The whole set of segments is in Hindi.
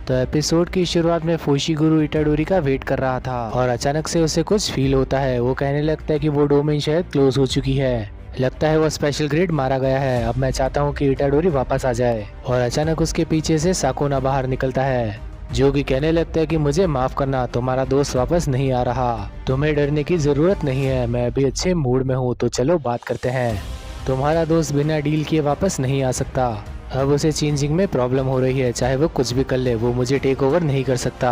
तो एपिसोड की शुरुआत में फुशिगुरु इटाडोरी का वेट कर रहा था और अचानक से उसे कुछ फील होता है। वो कहने लगता है कि वो डोमेन शायद क्लोज हो चुकी है। लगता है वो स्पेशल ग्रेड मारा गया है। अब मैं चाहता हूँ कि इटाडोरी वापस आ जाए। और अचानक उसके पीछे से साकुना बाहर निकलता है, जो कि कहने लगता है कि मुझे माफ करना, तुम्हारा दोस्त वापस नहीं आ रहा। तुम्हें डरने की जरूरत नहीं है, मैं अभी अच्छे मूड में हूँ, तो चलो बात करते हैं। तुम्हारा दोस्त बिना डील किए वापस नहीं आ सकता। अब उसे चेंजिंग में प्रॉब्लम हो रही है, चाहे वो कुछ भी कर ले, वो मुझे टेक ओवर नहीं कर सकता।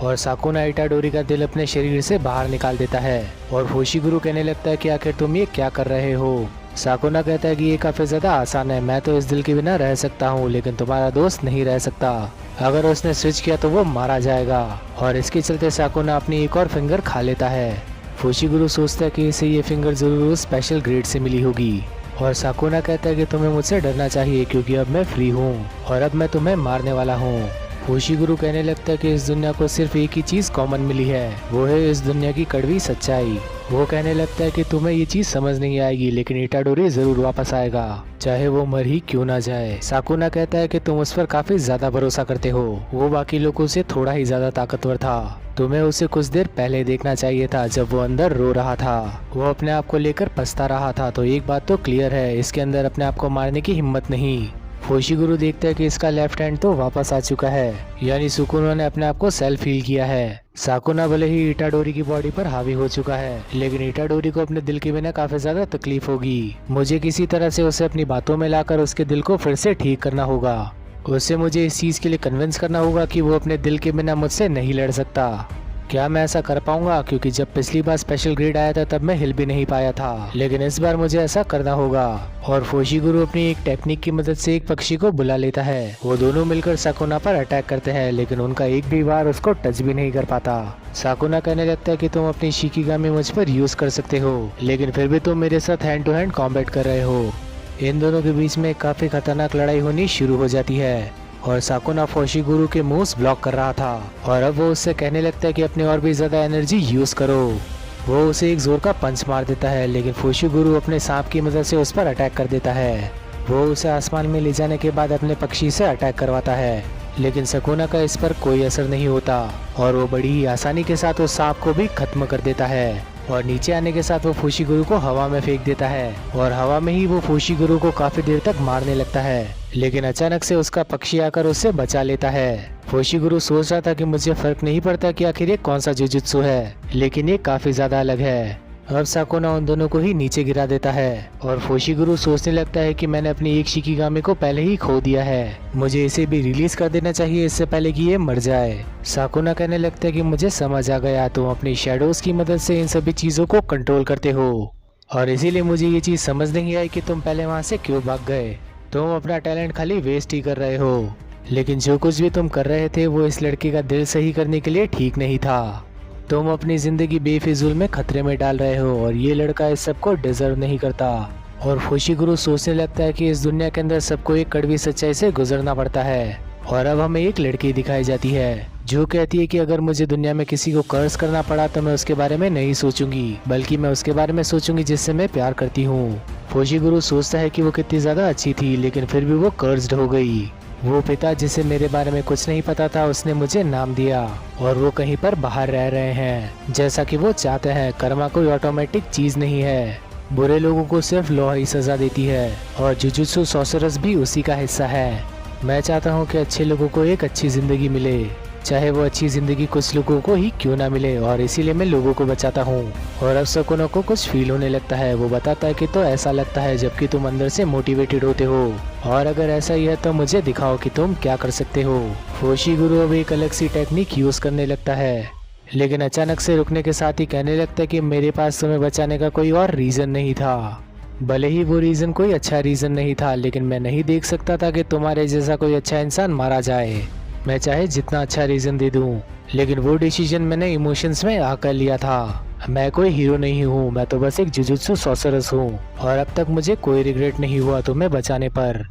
और साकुना इटाडोरी का दिल अपने शरीर से बाहर निकाल देता है। और फुशिगुरु कहने लगता है कि आखिर तुम ये क्या कर रहे हो। साकुना कहता है कि ये काफी ज्यादा आसान है, मैं तो इस दिल के बिना रह सकता हूँ, लेकिन तुम्हारा दोस्त नहीं रह सकता। अगर उसने स्विच किया तो वो मारा जाएगा। और इसके चलते साकुना अपनी एक और फिंगर खा लेता है। फुशिगुरु सोचता है कि इसे ये फिंगर जरूर स्पेशल ग्रेड से मिली होगी। और साकुना कहता है कि तुम्हें मुझसे डरना चाहिए, क्योंकि अब मैं फ्री हूँ और अब मैं तुम्हें मारने वाला हूँ। फुशिगुरु कहने लगता है कि इस दुनिया को सिर्फ एक ही चीज कॉमन मिली है, वो है इस दुनिया की कड़वी सच्चाई। वो कहने लगता है कि तुम्हें ये चीज समझ नहीं आएगी, लेकिन इटाडोरी जरूर वापस आएगा, चाहे वो मर ही क्यों ना जाए। साकुना कहता है कि तुम उस पर काफी ज्यादा भरोसा करते हो, वो बाकी लोगों से थोड़ा ही ज्यादा ताकतवर था। तुम्हें उसे कुछ देर पहले देखना चाहिए था, जब वो अंदर रो रहा था, वो अपने आप को लेकर पछता रहा था। तो एक बात तो क्लियर है, इसके अंदर अपने आप को मारने की हिम्मत नहीं। फुशिगुरु देखता है कि इसका लेफ्ट हैंड तो वापस आ चुका है, यानी सुकुना ने अपने आप को सेल्फ हील किया है। साकुना भले ही इटाडोरी की बॉडी पर हावी हो चुका है, लेकिन इटाडोरी को अपने दिल के बिना काफी ज्यादा तकलीफ होगी। मुझे किसी तरह से उसे अपनी बातों में लाकर उसके दिल को फिर से ठीक करना होगा। उसे मुझे इस चीज के लिए कन्विंस करना होगा कि वो अपने दिल के बिना मुझसे नहीं लड़ सकता। क्या मैं ऐसा कर पाऊंगा? क्योंकि जब पिछली बार स्पेशल ग्रेड आया था तब मैं हिल भी नहीं पाया था, लेकिन इस बार मुझे ऐसा करना होगा। और फुशिगुरु अपनी एक टेक्निक की मदद से एक पक्षी को बुला लेता है। वो दोनों मिलकर साकुना पर अटैक करते हैं, लेकिन उनका एक भी बार उसको टच भी नहीं कर पाता। साकुना कहने लगता है कि तुम अपनी शिकिगामी मुझ पर यूज कर सकते हो, लेकिन फिर भी तुम मेरे साथ हैंड टू हैंड कॉम्बैट कर रहे हो। इन दोनों के बीच में काफी खतरनाक लड़ाई होनी शुरू हो जाती है। और साकुना फुशिगुरु के मूव्स ब्लॉक कर रहा था, और अब वो उससे कहने लगता है कि अपने और भी ज्यादा एनर्जी यूज करो। वो उसे एक जोर का पंच मार देता है, लेकिन फुशिगुरु अपने सांप की मदद से उस पर अटैक कर देता है। वो उसे आसमान में ले जाने के बाद अपने पक्षी से अटैक करवाता है, लेकिन साकुना का इस पर कोई असर नहीं होता और वो बड़ी ही आसानी के साथ उस सांप को भी खत्म कर देता है। और नीचे आने के साथ वो फुशिगुरु को हवा में फेंक देता है, और हवा में ही वो फुशिगुरु को काफी देर तक मारने लगता है, लेकिन अचानक से उसका पक्षी आकर उससे बचा लेता है। फुशिगुरु सोच रहा था कि मुझे फर्क नहीं पड़ता कि आखिर ये कौन सा जुजुत्सु है, लेकिन ये काफी ज्यादा अलग है। अब साकुना उन दोनों को ही नीचे गिरा देता है, और फुशिगुरु सोचने लगता है कि मैंने अपनी एक शिकिगामी को पहले ही खो दिया है, मुझे इसे भी रिलीज कर देना चाहिए इससे पहले कि ये मर जाए। साकुना कहने लगता है कि मुझे समझ आ गया, तुम अपनी शैडोज की मदद से इन सभी चीजों को कंट्रोल करते हो, और इसीलिए मुझे ये चीज समझ नहीं आई कि तुम पहले वहाँ से क्यों भाग गए। तुम अपना टैलेंट खाली वेस्ट ही कर रहे हो, लेकिन जो कुछ भी तुम कर रहे थे वो इस लड़के का दिल सही करने के लिए ठीक नहीं था। तुम अपनी जिंदगी बेफिजूल में खतरे में डाल रहे हो, और ये लड़का इस सब को डिजर्व नहीं करता। और फुशिगुरु सोचने लगता है कि इस दुनिया के अंदर सबको एक कड़वी सच्चाई से गुजरना पड़ता है। और अब हमें एक लड़की दिखाई जाती है जो कहती है कि अगर मुझे दुनिया में किसी को कर्ज करना पड़ा तो मैं उसके बारे में नहीं सोचूंगी, बल्कि मैं उसके बारे में सोचूंगी जिससे मैं प्यार करती हूँ। फुशिगुरु सोचता है कि वो कितनी ज्यादा अच्छी थी, लेकिन फिर भी वो कर्ज्ड हो गई। वो पिता जिसे मेरे बारे में कुछ नहीं पता था, उसने मुझे नाम दिया, और वो कहीं पर बाहर रह रहे हैं जैसा कि वो चाहते हैं। कर्मा कोई ऑटोमेटिक चीज नहीं है, बुरे लोगों को सिर्फ लॉ ही सजा देती है, और जुजुत्सु सॉर्सरर्स भी उसी का हिस्सा है। मैं चाहता हूँ कि अच्छे लोगों को एक अच्छी जिंदगी मिले, चाहे वो अच्छी जिंदगी कुछ लोगों को ही क्यों ना मिले, और इसीलिए मैं लोगों को बचाता हूँ। और अब साकुना को कुछ फील होने लगता है। वो बताता है कि तो ऐसा लगता है जबकि तुम अंदर से मोटिवेटेड होते हो, और अगर ऐसा ही है तो मुझे दिखाओ कि तुम क्या कर सकते हो। फुशिगुरु अब एक अलग सी टेक्निक यूज करने लगता है, लेकिन अचानक से रुकने के साथ ही कहने लगता है कि मेरे पास तुम्हें बचाने का कोई और रीजन नहीं था। भले ही वो रीजन कोई अच्छा रीजन नहीं था, लेकिन मैं नहीं देख सकता था कि तुम्हारे जैसा कोई अच्छा इंसान मारा जाए। मैं चाहे जितना अच्छा रीजन दे दूं, लेकिन वो डिसीजन मैंने इमोशंस में आकर लिया था। मैं कोई हीरो नहीं हूँ, मैं तो बस एक जुजुत्सु सॉर्सरर्स हूँ, और अब तक मुझे कोई रिग्रेट नहीं हुआ तुम्हें बचाने पर।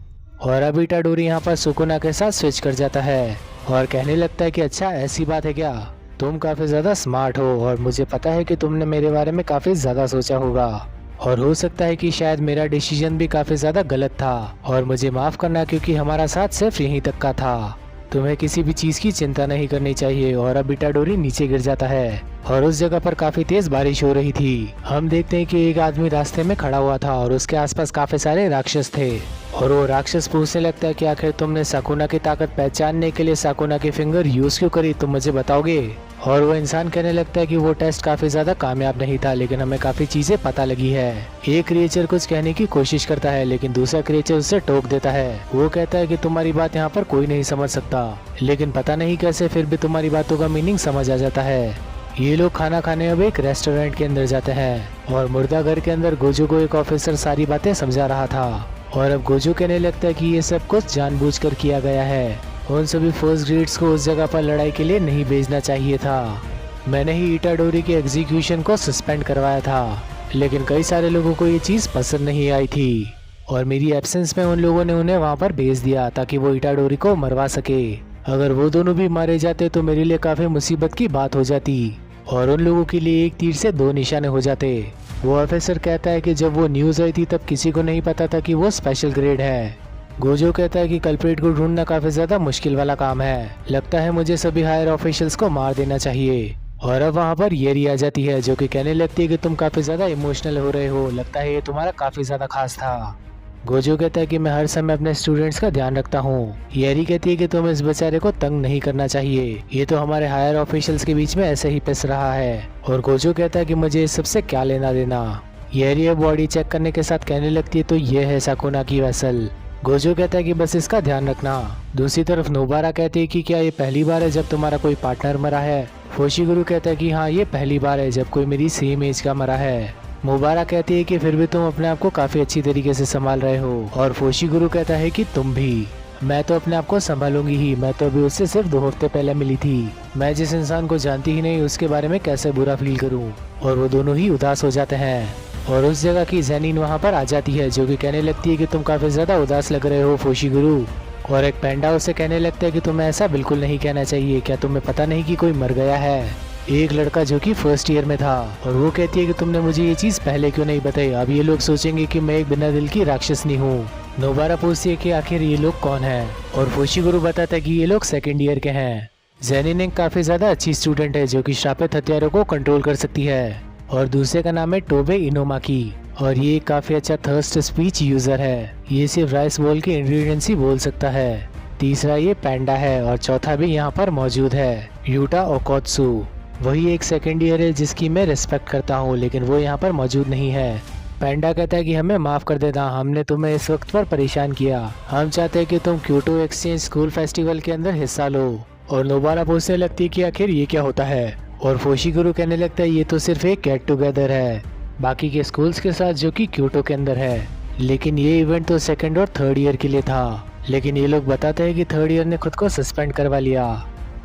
और अब इटाडोरी यहाँ पर सुकुना के साथ स्विच कर जाता है और कहने लगता है कि अच्छा ऐसी बात है क्या, तुम काफी ज्यादा स्मार्ट हो, और मुझे पता है कि तुमने मेरे बारे में काफी ज्यादा सोचा होगा, और हो सकता है कि शायद मेरा डिसीजन भी काफी ज्यादा गलत था, और मुझे माफ करना क्योंकि हमारा साथ सिर्फ यहीं तक का था। तुम्हें किसी भी चीज की चिंता नहीं करनी चाहिए। और अब इटाडोरी नीचे गिर जाता है और उस जगह पर काफी तेज बारिश हो रही थी। हम देखते हैं कि एक आदमी रास्ते में खड़ा हुआ था और उसके आसपास काफी सारे राक्षस थे और वो राक्षस पूछने लगता है कि आखिर तुमने साकुना की ताकत पहचानने के लिए साकुना की फिंगर यूज क्यों करी, तुम मुझे बताओगे। और वो इंसान कहने लगता है कि वो टेस्ट काफी ज्यादा कामयाब नहीं था, लेकिन हमें काफी चीजें पता लगी है। एक क्रिएचर कुछ कहने की कोशिश करता है लेकिन दूसरा क्रिएचर उससे टोक देता है। वो कहता है कि तुम्हारी बात यहाँ पर कोई नहीं समझ सकता, लेकिन पता नहीं कैसे फिर भी तुम्हारी बातों का मीनिंग समझ आ जाता है। ये लोग खाना खाने अब एक रेस्टोरेंट के अंदर जाते हैं और मुर्दा घर के अंदर गोजू को एक ऑफिसर सारी बातें समझा रहा था और अब गोजू कहने लगता है कि ये सब कुछ जानबूझकर किया गया है। उन सभी फर्स्ट ग्रेड्स को उस जगह पर लड़ाई के लिए नहीं भेजना चाहिए था। मैंने ही इटाडोरी के एग्जीक्यूशन को सस्पेंड करवाया था, लेकिन कई सारे लोगों को ये चीज़ पसंद नहीं आई थी और मेरी एब्सेंस में उन लोगों ने उन्हें वहाँ पर भेज दिया ताकि वो इटाडोरी को मरवा सके। अगर वो दोनों भी मारे जाते तो मेरे लिए काफ़ी मुसीबत की बात हो जाती और उन लोगों के लिए एक तीर से दो निशाने हो जाते। वो ऑफिसर कहता है कि जब वो न्यूज़ आई थी तब किसी को नहीं पता था कि वो स्पेशल ग्रेड है। गोजो कहता है कि कल्प्रिट को ढूंढना काफी ज्यादा मुश्किल वाला काम है, लगता है मुझे सभी हायर ऑफिशियल्स को मार देना चाहिए। और अब वहाँ पर येरी आ जाती है जो कि कहने लगती है कि तुम काफी ज्यादा इमोशनल हो रहे हो, लगता है ये तुम्हारा काफी ज्यादा खास था। गोजो कहता है कि मैं हर समय अपने स्टूडेंट्स का ध्यान रखता हूँ। येरी कहती है कि तुम्हें इस बेचारे को तंग नहीं करना चाहिए, ये तो हमारे हायर ऑफिशियल्स के बीच में ऐसे ही पिस रहा है। और गोजो कहता है कि मुझे इस सबसे क्या लेना देना। येरी बॉडी चेक करने के साथ कहने लगती है तो ये है साकुना की वेसल। गोजो कहता है कि बस इसका ध्यान रखना। दूसरी तरफ नोबारा कहती है कि क्या ये पहली बार है जब तुम्हारा कोई पार्टनर मरा है। फोशिगुरु कहता है कि हाँ ये पहली बार है जब कोई मेरी सेम एज का मरा है। मुबारा कहती है कि फिर भी तुम अपने आप को काफी अच्छी तरीके से संभाल रहे हो। और फोशिगुरु कहता है कि तुम भी। मैं तो अपने आप को संभालूंगी ही, मैं तो अभी उससे सिर्फ 2 हफ्ते पहले मिली थी, मैं जिस इंसान को जानती ही नहीं उसके बारे में कैसे बुरा फील करूं। और वो दोनों ही उदास हो जाते हैं और उस जगह की जैनिन वहाँ पर आ जाती है जो कि कहने लगती है कि तुम काफी ज्यादा उदास लग रहे हो फोशिगुरु। और एक पैंडा उसे कहने लगता है कि तुम्हें ऐसा बिल्कुल नहीं कहना चाहिए, क्या तुम्हें पता नहीं कि कोई मर गया है। एक लड़का जो कि फर्स्ट ईयर में था और वो कहती है कि तुमने मुझे ये चीज पहले क्यों नहीं बताई, अब ये लोग सोचेंगे कि मैं एक बिना दिल की राक्षसनी हूँ। नोबारा पूछती है कि आखिर ये लोग कौन है और फोशिगुरु बताता है कि ये लोग सेकेंड ईयर के हैं। जैनिन एक काफी ज्यादा अच्छी स्टूडेंट है जो कि श्रापित हथियारों को कंट्रोल कर सकती है और दूसरे का नाम है टोबे इनोमाकी और ये काफी अच्छा थर्स्ट स्पीच यूजर है, ये सिर्फ राइस बोल के इंग्रेडिएंट्स ही बोल सकता है। तीसरा ये पैंडा है और चौथा भी यहाँ पर मौजूद है यूटा ओकोत्सु, वही एक सेकेंड ईयर है जिसकी मैं रिस्पेक्ट करता हूँ, लेकिन वो यहाँ पर मौजूद नहीं है। पैंडा कहता है कि हमें माफ कर देना, हमने तुम्हें इस वक्त पर परेशान किया, हम चाहते हैं कि तुम क्योटो एक्सचेंज स्कूल फेस्टिवल के अंदर हिस्सा लो। और नोबारा पूछने लगती है कि आखिर ये क्या होता है और फोशिगुरु कहने लगता है ये तो सिर्फ एक गेट टुगेदर है बाकी के स्कूल्स के साथ जो कि क्योटो के अंदर है, लेकिन ये इवेंट तो सेकंड और थर्ड ईयर के लिए था, लेकिन ये लोग बताते हैं कि थर्ड ईयर ने खुद को सस्पेंड करवा लिया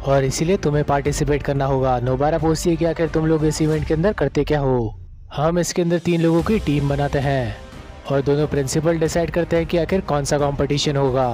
और इसीलिए तुम्हें पार्टिसिपेट करना होगा। नोबारा पूछती है कि आखिर तुम लोग इस इवेंट के अंदर करते क्या हो। हम इसके अंदर 3 लोगों की टीम बनाते हैं और दोनों प्रिंसिपल डिसाइड करते हैं कि आखिर कौन सा कंपटीशन होगा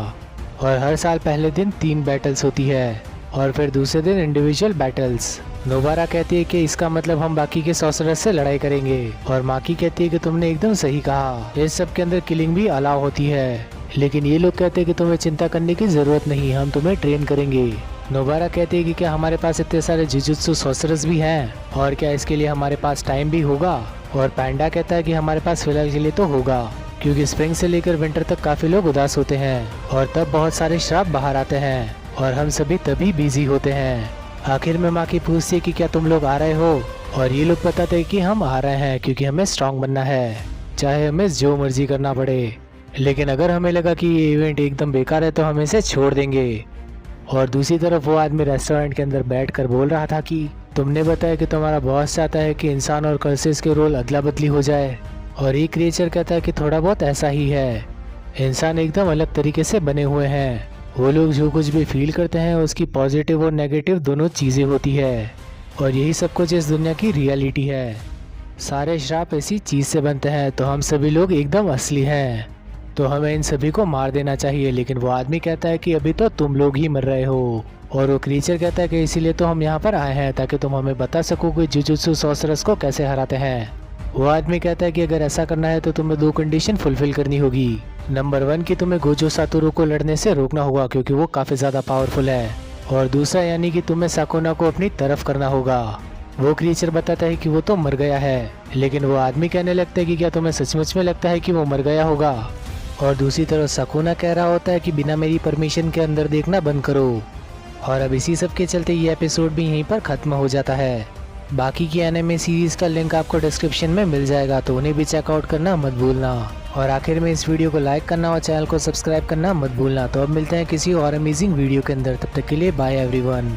और हर साल पहले दिन 3 बैटल्स होती है और फिर दूसरे दिन इंडिविजुअल बैटल्स। नोबारा कहती है कि इसका मतलब हम बाकी के सॉर्सरर्स से लड़ाई करेंगे और माकी कहती है कि तुमने एकदम सही कहा, इस सब के अंदर किलिंग भी अलाउ होती है, लेकिन ये लोग कहते हैं कि तुम्हें चिंता करने की जरूरत नहीं, हम तुम्हें ट्रेन करेंगे। नोबारा कहती है कि क्या हमारे पास इतने सारे जुजुत्सु सॉर्सरर्स भी हैं और क्या इसके लिए हमारे पास टाइम भी होगा। और पैंडा कहता है कि हमारे पास फिलहाल के लिए तो होगा, क्योंकि स्प्रिंग से लेकर विंटर तक काफी लोग उदास होते हैं और तब बहुत सारे श्राप बाहर आते हैं और हम सभी तभी बिजी होते हैं। आखिर में माकी पूछती है कि क्या तुम लोग आ रहे हो और ये लोग बताते हैं कि हम आ रहे हैं क्योंकि हमें स्ट्रांग बनना है, चाहे हमें जो मर्जी करना पड़े, लेकिन अगर हमें लगा कि ये इवेंट एकदम बेकार है तो हम इसे छोड़ देंगे। और दूसरी तरफ वो आदमी रेस्टोरेंट के अंदर बैठकर बोल रहा था कि तुमने बताया कि तुम्हारा बॉस चाहता है कि इंसान और कर्सेस के रोल अदला बदली हो जाए और एक क्रिएचर कहता है कि थोड़ा बहुत ऐसा ही है, इंसान एकदम अलग तरीके से बने हुए हैं, वो लोग जो कुछ भी फील करते हैं उसकी पॉजिटिव और नेगेटिव दोनों चीज़ें होती है और यही सब कुछ इस दुनिया की रियलिटी है। सारे श्राप ऐसी चीज़ से बनते हैं तो हम सभी लोग एकदम असली हैं, तो हमें इन सभी को मार देना चाहिए। लेकिन वो आदमी कहता है कि अभी तो तुम लोग ही मर रहे हो और वो क्रीचर कहता है कि इसीलिए तो हम यहाँ पर आए हैं ताकि तुम हमें बता सको कि जुजुत्सु सॉर्सरर्स को कैसे हराते हैं। वो आदमी कहता है कि अगर ऐसा करना है तो तुम्हें 2 कंडीशन फुलफिल करनी होगी। नंबर 1 कि तुम्हें गोजो सातोरू को लड़ने से रोकना होगा क्योंकि वो काफी ज्यादा पावरफुल है, और दूसरा यानी कि तुम्हें साकुना को अपनी तरफ करना होगा। वो क्रिएचर बताता है कि वो तो मर गया है, लेकिन वो आदमी कहने लगता है कि क्या तुम्हें सचमुच में लगता है कि वो मर गया होगा। और दूसरी तरफ साकुना कह रहा होता है कि बिना मेरी परमिशन के अंदर देखना बंद करो। और अब इसी सब के चलते ये एपिसोड भी यहीं पर खत्म हो जाता है। बाकी की एनिमे सीरीज का लिंक आपको डिस्क्रिप्शन में मिल जाएगा, तो उन्हें भी चेकआउट करना मत भूलना। और आखिर में इस वीडियो को लाइक करना और चैनल को सब्सक्राइब करना मत भूलना। तो अब मिलते हैं किसी और अमेजिंग वीडियो के अंदर, तब तक के लिए बाय एवरीवन।